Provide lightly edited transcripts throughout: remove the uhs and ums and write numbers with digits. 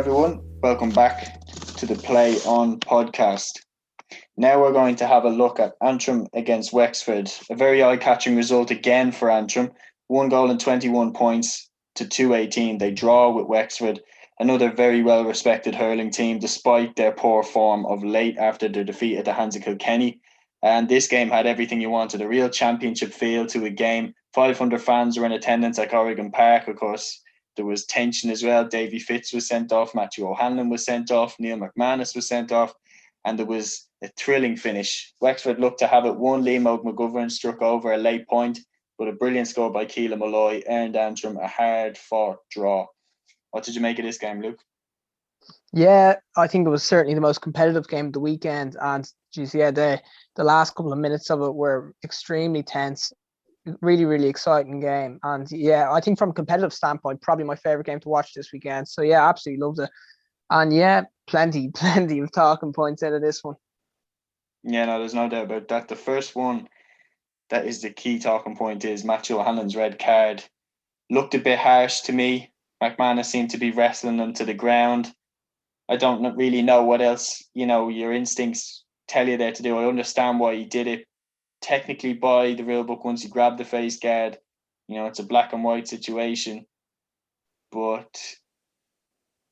everyone. Welcome back to the Play On podcast. Now we're going to have a look at Antrim against Wexford. A very eye-catching result again for Antrim. 1 goal and 21 points to 2-18. They draw with Wexford, another very well-respected hurling team, despite their poor form of late after their defeat at the hands of Kilkenny. And this game had everything you wanted, a real championship feel to a game. 500 fans were in attendance at Corrigan Park, of course. There was tension as well. Davy Fitz was sent off. Matthew O'Hanlon was sent off. Neil McManus was sent off. And there was a thrilling finish. Wexford looked to have it won. Liam McGovern struck over a late point, but a brilliant score by Keelan Malloy earned Antrim a hard-fought draw. What did you make of this game, Luke? Yeah, I think it was certainly the most competitive game of the weekend. And geez, yeah, the last couple of minutes of it were extremely tense. Really, really exciting game. And yeah, I think from a competitive standpoint, probably my favorite game to watch this weekend. So yeah, absolutely loved it. And yeah, plenty of talking points out of this one. Yeah, no, there's no doubt about that. The first one that is the key talking point is Matthew O'Hanlon's red card. Looked a bit harsh to me. McManus seemed to be wrestling them to the ground. I don't really know what else, your instincts tell you there to do. I understand why he did it. Technically, by the rule book, once you grab the face guard, it's a black and white situation. But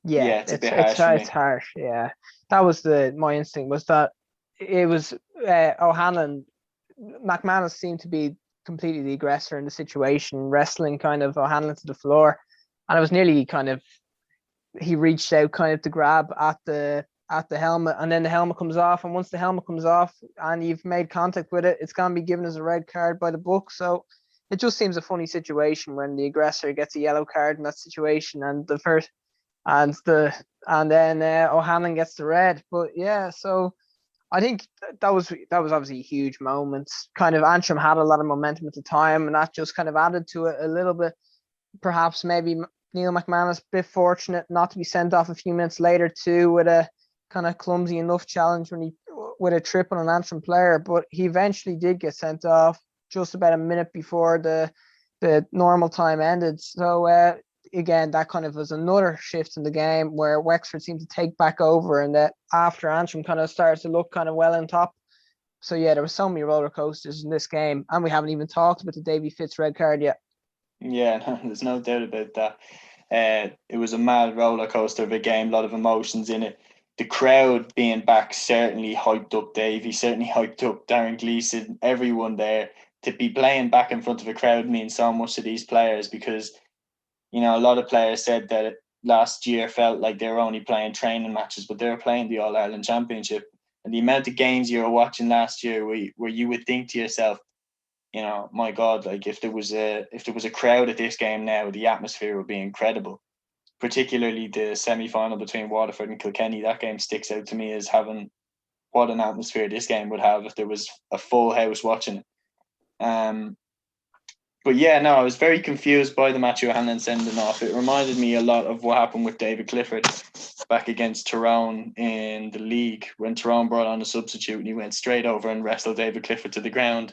yeah, it's a bit harsh for me. It's harsh. Yeah, that was my instinct was that it was O'Hanlon. McManus seemed to be completely the aggressor in the situation, wrestling kind of O'Hanlon to the floor, and it was nearly kind of he reached out kind of to grab at the helmet, and then the helmet comes off, and once the helmet comes off and you've made contact with it, it's going to be given as a red card by the book. So it just seems a funny situation when the aggressor gets a yellow card in that situation, and then O'Hanlon gets the red. But yeah, so I think that was obviously a huge moment. Kind of Antrim had a lot of momentum at the time, and that just kind of added to it a little bit. Perhaps maybe Neil McManus a bit fortunate not to be sent off a few minutes later too, with a kind of clumsy enough challenge with a trip on an Antrim player, but he eventually did get sent off just about a minute before the normal time ended. So again, that kind of was another shift in the game where Wexford seemed to take back over, and that after Antrim kind of started to look kind of well on top. So yeah, there were so many roller coasters in this game, and we haven't even talked about the Davy Fitz red card yet. Yeah, no, there's no doubt about that. It was a mad roller coaster of a game, a lot of emotions in it. The crowd being back certainly hyped up Davey, certainly hyped up Darren Gleeson, everyone there. To be playing back in front of a crowd means so much to these players because, a lot of players said that last year felt like they were only playing training matches, but they were playing the All-Ireland Championship. And the amount of games you were watching last year where you would think to yourself, my God, like if there was a crowd at this game now, the atmosphere would be incredible. Particularly the semi-final between Waterford and Kilkenny, that game sticks out to me as having what an atmosphere this game would have if there was a full house watching it. But yeah, no, I was very confused by the Matthew O'Hanlon sending off. It reminded me a lot of what happened with David Clifford back against Tyrone in the league when Tyrone brought on a substitute and he went straight over and wrestled David Clifford to the ground,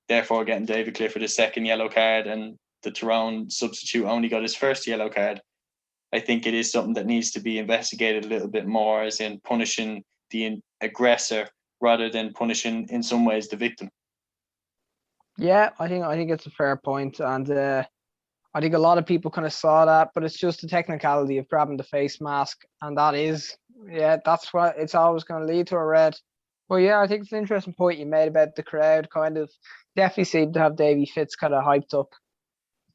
therefore getting David Clifford his second yellow card, and the Tyrone substitute only got his first yellow card. I think it is something that needs to be investigated a little bit more, as in punishing the aggressor rather than punishing, in some ways, the victim. Yeah, I think it's a fair point, and I think a lot of people kind of saw that, but it's just the technicality of grabbing the face mask, and that's what it's always going to lead to a red. But yeah, I think it's an interesting point you made about the crowd. Kind of definitely seemed to have Davy Fitz kind of hyped up.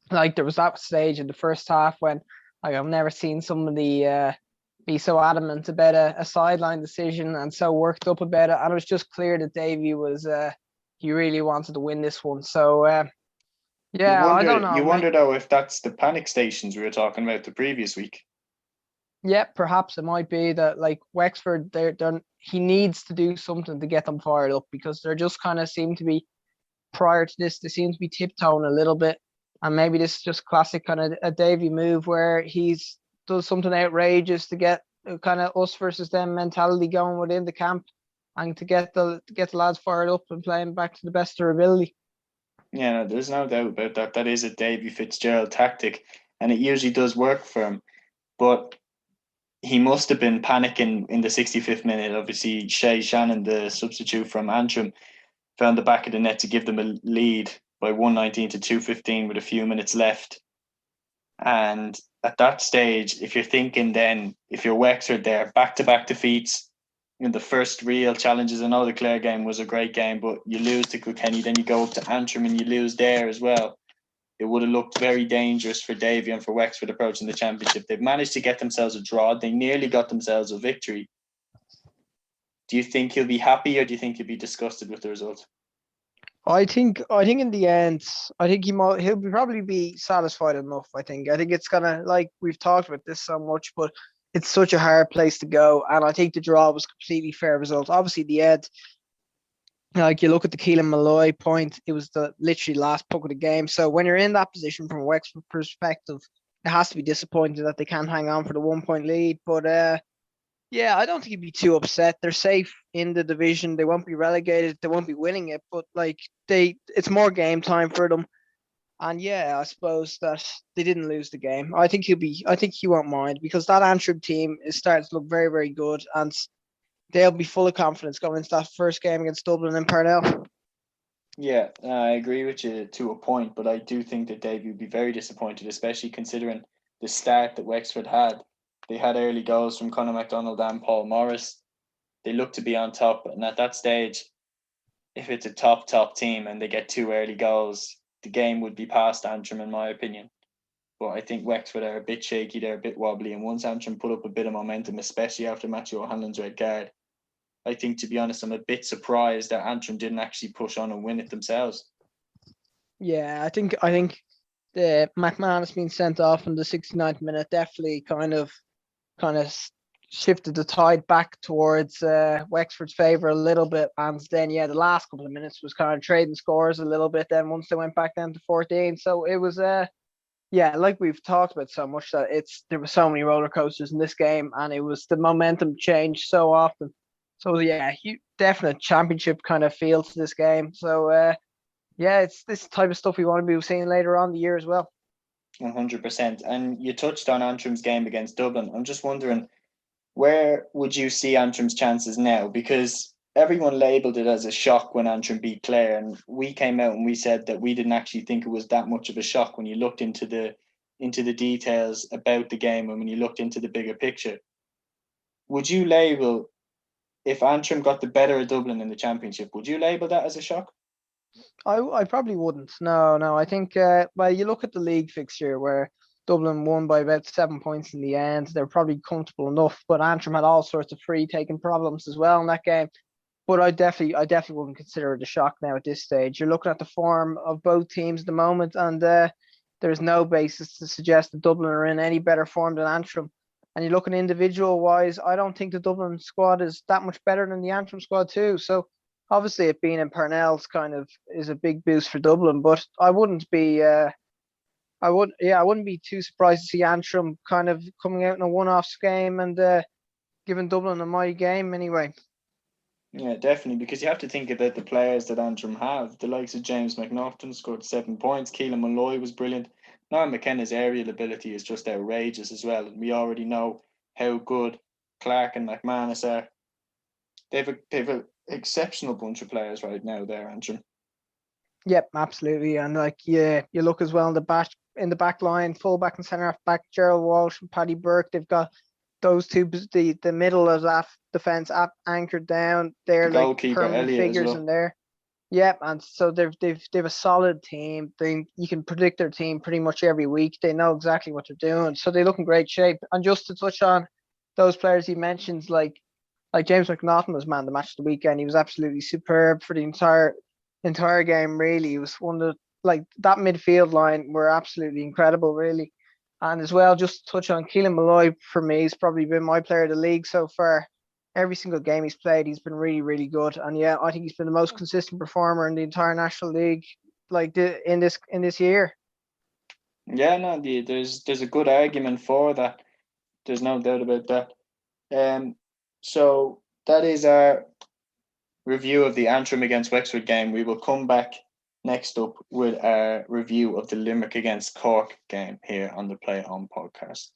Like there was that stage in the first half when I've never seen somebody be so adamant about a sideline decision and so worked up about it. And it was just clear that Davy was he really wanted to win this one. So I don't know. You wonder though if that's the panic stations we were talking about the previous week. Yeah, perhaps it might be that like Wexford, he needs to do something to get them fired up because they're just kind of seem to be prior to this. They seem to be tiptoeing a little bit. And maybe this is just classic kind of a Davy move where he's does something outrageous to get kind of us versus them mentality going within the camp and to get the lads fired up and playing back to the best of their ability. Yeah, no, there's no doubt about that. That is a Davy Fitzgerald tactic, and it usually does work for him. But he must have been panicking in the 65th minute. Obviously, Shay Shannon, the substitute from Antrim, found the back of the net to give them a lead by 119 to 215 with a few minutes left. And at that stage, if you're thinking then, if you're Wexford there, back-to-back defeats, the first real challenges. I know the Clare game was a great game, but you lose to Kilkenny, then you go up to Antrim and you lose there as well. It would have looked very dangerous for Davy and for Wexford approaching the championship. They've managed to get themselves a draw. They nearly got themselves a victory. Do you think he'll be happy, or do you think he'll be disgusted with the result? I think in the end, I think he'll probably be satisfied enough. I think it's gonna, like we've talked about this so much, but it's such a hard place to go, and I think the draw was completely fair result. Obviously, the end, like you look at the Keelan Malloy point, it was the literally last puck of the game. So when you're in that position from a Wexford perspective, it has to be disappointing that they can't hang on for the 1 point lead. But yeah, I don't think he'd be too upset. They're safe in the division. They won't be relegated. They won't be winning it, but like it's more game time for them. And yeah, I suppose that they didn't lose the game. I think he won't mind, because that Antrim team is starting to look very, very good, and they'll be full of confidence going into that first game against Dublin and Parnell. Yeah, I agree with you to a point, but I do think that Davy would be very disappointed, especially considering the start that Wexford had. They had early goals from Conor MacDonald and Paul Morris. They looked to be on top, and at that stage, if it's a top team and they get two early goals, the game would be past Antrim, in my opinion. But I think Wexford are a bit shaky, they're a bit wobbly, and once Antrim put up a bit of momentum, especially after Matthew O'Hanlon's red card, I think, to be honest, I'm a bit surprised that Antrim didn't actually push on and win it themselves. Yeah, I think the McMahon being sent off in the 69th minute definitely kind of shifted the tide back towards Wexford's favour a little bit. And then, yeah, the last couple of minutes was kind of trading scores a little bit. Then once they went back down to 14, so it was yeah, like we've talked about so much, that there were so many roller coasters in this game, and it was the momentum changed so often. So yeah, definite championship kind of feel to this game. So yeah, it's this type of stuff we want to be seeing later on the year as well. 100%. And you touched on Antrim's game against Dublin. I'm just wondering, where would you see Antrim's chances now? Because everyone labelled it as a shock when Antrim beat Clare, and we came out and we said that we didn't actually think it was that much of a shock when you looked into the details about the game and when you looked into the bigger picture. Would you label, if Antrim got the better of Dublin in the championship, would you label that as a shock? I probably wouldn't. No. I think well, you look at the league fixture where Dublin won by about 7 points in the end. They're probably comfortable enough, but Antrim had all sorts of free taking problems as well in that game. But I definitely wouldn't consider it a shock now at this stage. You're looking at the form of both teams at the moment, and there's no basis to suggest that Dublin are in any better form than Antrim. And you look at individual wise, I don't think the Dublin squad is that much better than the Antrim squad too. So obviously, it being in Parnell's kind of is a big boost for Dublin, but I wouldn't be. I wouldn't be too surprised to see Antrim kind of coming out in a one-offs game and giving Dublin a mighty game anyway. Yeah, definitely, because you have to think about the players that Antrim have. The likes of James McNaughton scored 7 points. Keelan Malloy was brilliant. Niall McKenna's aerial ability is just outrageous as well. And we already know how good Clark and McManus are. They've an exceptional bunch of players right now there, Antrim. Yep, absolutely. And like, yeah, you look as well in the back line, full back and centre half back, Gerald Walsh and Paddy Burke. They've got those two, the middle of that defence anchored down. They're The like goalkeeper permanent Elliott as figures in well. there. Yep, and so they've a solid team. You can predict their team pretty much every week. They know exactly what they're doing, so they look in great shape. And just to touch on those players he mentions, like James McNaughton was man of the match of the weekend. He was absolutely superb for the entire game. Really, he was one of the, like, that midfield line were absolutely incredible, really. And as well, just to touch on Keelan Malloy, for me, he's probably been my player of the league so far. Every single game he's played, he's been really, really good. And yeah, I think he's been the most consistent performer in the entire National League, like in this year. Yeah, no, there's a good argument for that. There's no doubt about that. So that is our review of the Antrim against Wexford game. We will come back next up with our review of the Limerick against Cork game here on the Play On podcast.